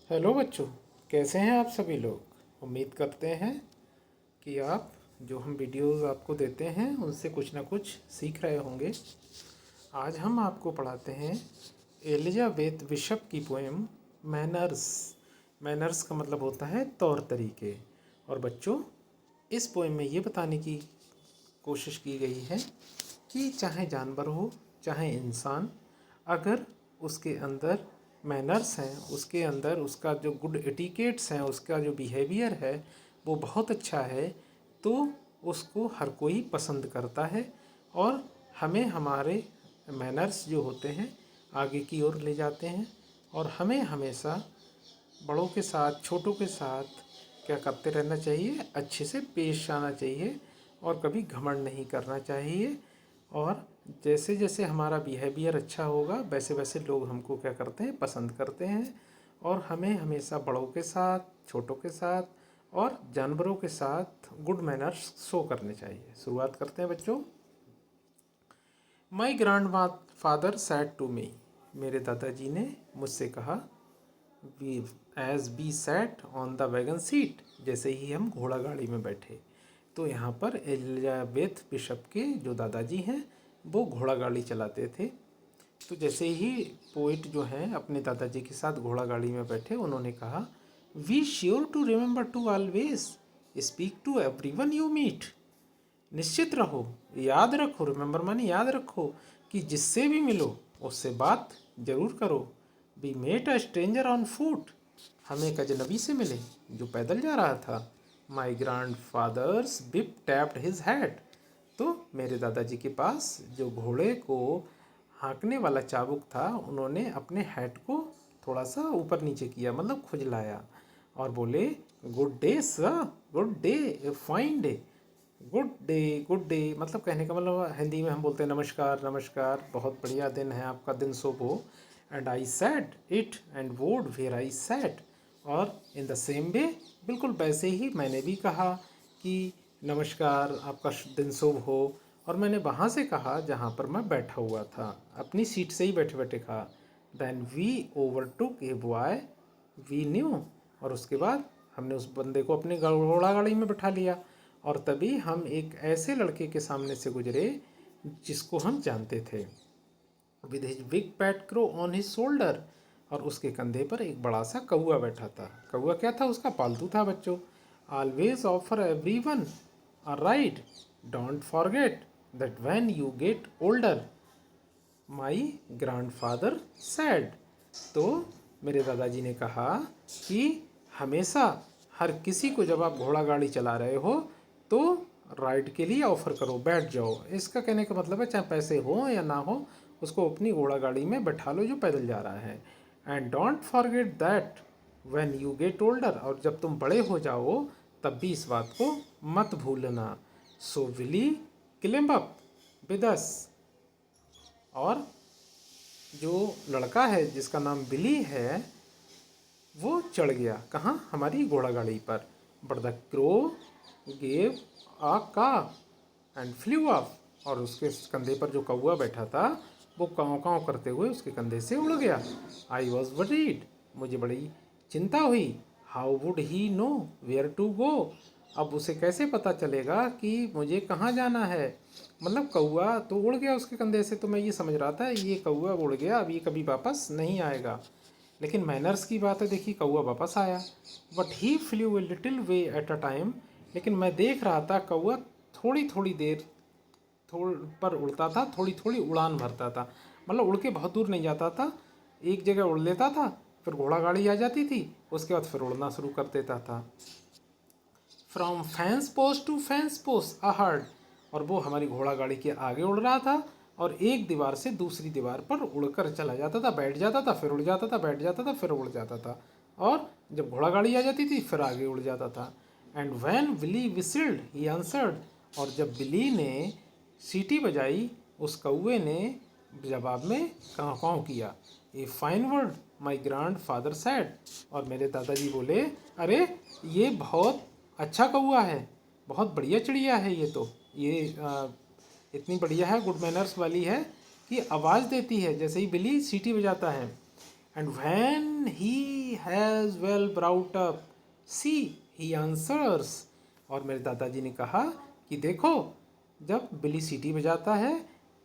Hello बच्चों, कैसे हैं आप सभी लोग। उम्मीद करते हैं कि आप जो हम वीडियोस आपको देते हैं उनसे कुछ ना कुछ सीख रहे होंगे। आज हम आपको पढ़ाते हैं एलिजाबेथ बिशप की पोएम मैनर्स। मैनर्स का मतलब होता है तौर तरीके। और बच्चों, इस पोएम में ये बताने की कोशिश की गई है कि चाहे जानवर हो चाहे इंसान, अगर उसके अंदर मैनर्स हैं, उसके अंदर उसका जो गुड एटिकेट्स हैं, उसका जो बिहेवियर है वो बहुत अच्छा है, तो उसको हर कोई पसंद करता है। और हमें हमारे मैनर्स जो होते हैं आगे की ओर ले जाते हैं। और हमें हमेशा बड़ों के साथ छोटों के साथ क्या करते रहना चाहिए, अच्छे से पेश आना चाहिए और कभी घमंड नहीं करना चाहिए। और जैसे जैसे हमारा बिहेवियर अच्छा होगा वैसे वैसे लोग हमको क्या करते हैं, पसंद करते हैं। और हमें हमेशा बड़ों के साथ, छोटों के साथ और जानवरों के साथ गुड मैनर्स शो करने चाहिए। शुरुआत करते हैं बच्चों। My grandfather said to me, मेरे दादाजी ने मुझसे कहा। We as be sat on the wagon seat, जैसे ही हम घोड़ा गाड़ी में बैठे। तो यहाँ पर एलिजाबेथ बिशप के जो दादाजी हैं वो घोड़ा गाड़ी चलाते थे। तो जैसे ही पोइट जो हैं अपने दादाजी के साथ घोड़ा गाड़ी में बैठे, उन्होंने कहा, we sure to remember to always speak to everyone you meet. निश्चित रहो, याद रखो, रिमेंबर माने याद रखो कि जिससे भी मिलो उससे बात जरूर करो। We met a stranger on foot, हमें एक अजनबी से मिले जो पैदल जा रहा था। My grandfather's whip tapped his head, तो मेरे दादाजी के पास जो घोड़े को हाँकने वाला चाबुक था, उन्होंने अपने हेड को थोड़ा सा ऊपर नीचे किया, मतलब खुजलाया और बोले, good day sir, good day, fine day. Good day, good day मतलब कहने का मतलब हिंदी में हम बोलते हैं नमस्कार नमस्कार, बहुत बढ़िया दिन है, आपका दिन शुभ हो। And I sad it and वोड वेयर आई सैड, और इन द सेम वे, बिल्कुल वैसे ही मैंने भी कहा कि नमस्कार, आपका दिन शुभ हो। और मैंने वहाँ से कहा जहाँ पर मैं बैठा हुआ था, अपनी सीट से ही बैठे बैठे कहा। Then we overtook a boy we knew, और उसके बाद हमने उस बंदे को अपने घोड़ा गाड़ी में बैठा लिया। और तभी हम एक ऐसे लड़के के सामने से गुजरे जिसको हम जानते थे। With his big PAT crow on his shoulder, और उसके कंधे पर एक बड़ा सा कौआ बैठा था। कौआ क्या था? उसका पालतू था बच्चों। Always offer every one a ride, don't forget that when you get older, my grand father sad. तो मेरे दादाजी ने कहा कि हमेशा हर किसी को जब आप घोड़ा गाड़ी चला रहे हो तो राइड के लिए ऑफ़र करो, बैठ जाओ। इसका कहने का मतलब है चाहे पैसे हो या ना हो, उसको अपनी घोड़ा गाड़ी में बैठा लो जो पैदल जा रहा है। And don't forget that when you get older, और जब तुम बड़े हो जाओ तब भी इस बात को मत भूलना। सो विली क्लिम्ब अप विद अस, और जो लड़का है जिसका नाम बिली है वो चढ़ गया कहाँ? हमारी घोड़ा गाड़ी पर। बट द क्रो गेव आ का एंड फ्लू ऑफ, और उसके कंधे पर जो कौआ बैठा था वो काँव काँव करते हुए उसके कंधे से उड़ गया। आई वॉज वरीड, मुझे बड़ी चिंता हुई। How would he know where to go, अब उसे कैसे पता चलेगा कि मुझे कहाँ जाना है। मतलब कौआ तो उड़ गया उसके कंधे से, तो मैं ये समझ रहा था ये कौआ उड़ गया, अब ये कभी वापस नहीं आएगा। लेकिन मैनर्स की बात है, देखिए कौआ वापस आया। But he flu a little way at a time, लेकिन मैं देख रहा था कौआ थोड़ी थोड़ी देर पर उड़ता था, थोड़ी थोड़ी उड़ान भरता था। मतलब उड़ के बहुत दूर नहीं जाता था, एक जगह उड़ लेता था, फिर घोड़ा गाड़ी आ जाती थी, उसके बाद फिर उड़ना शुरू कर देता था। From fence post to fence post ahead, और वो हमारी घोड़ा गाड़ी के आगे उड़ रहा था और एक दीवार से दूसरी दीवार पर उड़कर चला जाता था, बैठ जाता था, फिर उड़ जाता था, बैठ जाता था, फिर उड़ जाता था, और जब घोड़ा गाड़ी आ जाती थी फिर आगे उड़ जाता था। And when Willie whistled he answered, और जब बिली ने सीटी बजाई उस कौए ने जवाब में काँव काँव किया। A fine word my grandfather sad, और मेरे दादाजी बोले, अरे ये बहुत अच्छा कौआ है, बहुत बढ़िया चिड़िया है ये तो, ये इतनी बढ़िया है, गुड मैनर्स वाली है कि आवाज़ देती है जैसे ही बिल्ली सीटी बजाता है। And when he has well brought up, see, he answers. और मेरे दादाजी ने कहा कि देखो, जब बिल्ली सीटी बजाता है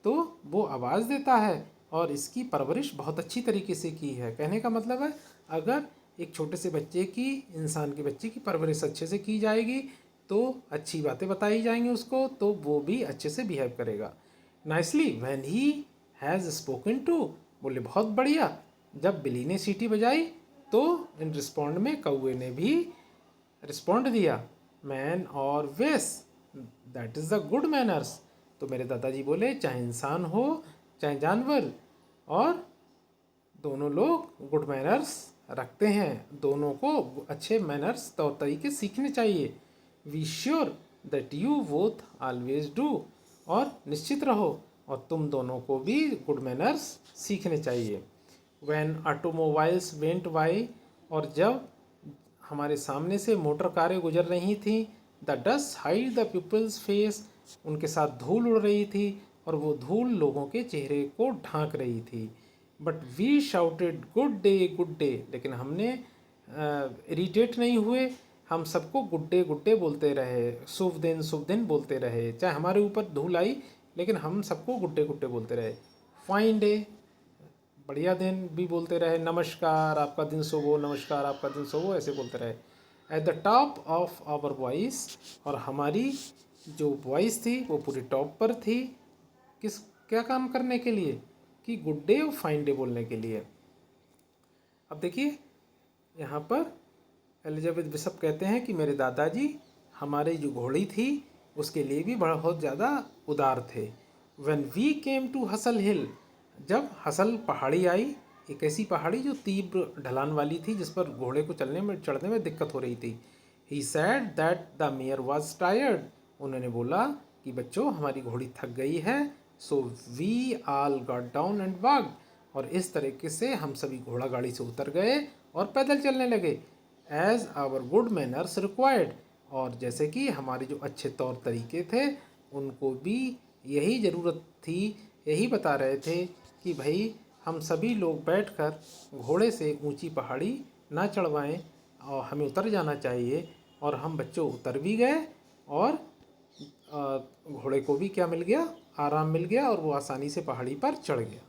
तो वो आवाज़ देता है और इसकी परवरिश बहुत अच्छी तरीके से की है। कहने का मतलब है, अगर एक छोटे से बच्चे की, इंसान के बच्चे की परवरिश अच्छे से की जाएगी तो अच्छी बातें बताई जाएंगी उसको, तो वो भी अच्छे से बिहेव करेगा। Nicely when he has spoken to, बोले बहुत बढ़िया। जब बिल्ली ने सीटी बजाई तो इन रिस्पॉन्ड में कौवे ने भी रिस्पॉन्ड दिया, मैन और वेस, that is the good manners. तो मेरे दादाजी बोले चाहे इंसान हो चाहे जानवर, और दोनों लोग गुड मैनर्स रखते हैं, दोनों को अच्छे मैनर्स तौर तरीके सीखने चाहिए। We sure that you both always do, और निश्चित रहो और तुम दोनों को भी गुड मैनर्स सीखने चाहिए। व्हेन ऑटोमोबाइल्स वेंट बाई, और जब हमारे सामने से मोटर कारें गुजर रही थीं, the dust hide the people's face, उनके साथ धूल उड़ रही थी और वो धूल लोगों के चेहरे को ढांक रही थी। But we shouted good day, लेकिन हमने इरिटेट नहीं हुए, हम सबको गुड डे बोलते रहे, शुभ दिन बोलते रहे। चाहे हमारे ऊपर धूल आई लेकिन हम सबको गुड डे बोलते रहे। फाइन डे, बढ़िया दिन भी बोलते रहे। नमस्कार, आपका दिन शुभ हो, नमस्कार आपका दिन शुभ हो, ऐसे बोलते रहे। At the top of our voice, और हमारी जो वॉइस थी वो पूरी टॉप पर थी। किस क्या काम करने के लिए? कि गुड डे और फाइन डे बोलने के लिए। अब देखिए यहाँ पर एलिजाबेथ बिशप कहते हैं कि मेरे दादाजी हमारी जो घोड़ी थी उसके लिए भी बहुत ज़्यादा उदार थे। When we came to Hustle Hill, जब हसल पहाड़ी आई, एक ऐसी पहाड़ी जो तीव्र ढलान वाली थी जिस पर घोड़े को चढ़ने में दिक्कत हो रही थी। He said that the mare was tired, उन्होंने बोला कि बच्चों हमारी घोड़ी थक गई है। So we all got down and walked, और इस तरीके से हम सभी घोड़ा गाड़ी से उतर गए और पैदल चलने लगे। As our good manners required, और जैसे कि हमारे जो अच्छे तौर तरीके थे उनको भी यही ज़रूरत थी, यही बता रहे थे कि भाई हम सभी लोग बैठकर घोड़े से ऊंची पहाड़ी ना चढ़वाएं और हमें उतर जाना चाहिए। और हम बच्चों उतर भी गए और घोड़े को भी क्या मिल गया? आराम मिल गया और वो आसानी से पहाड़ी पर चढ़ गया।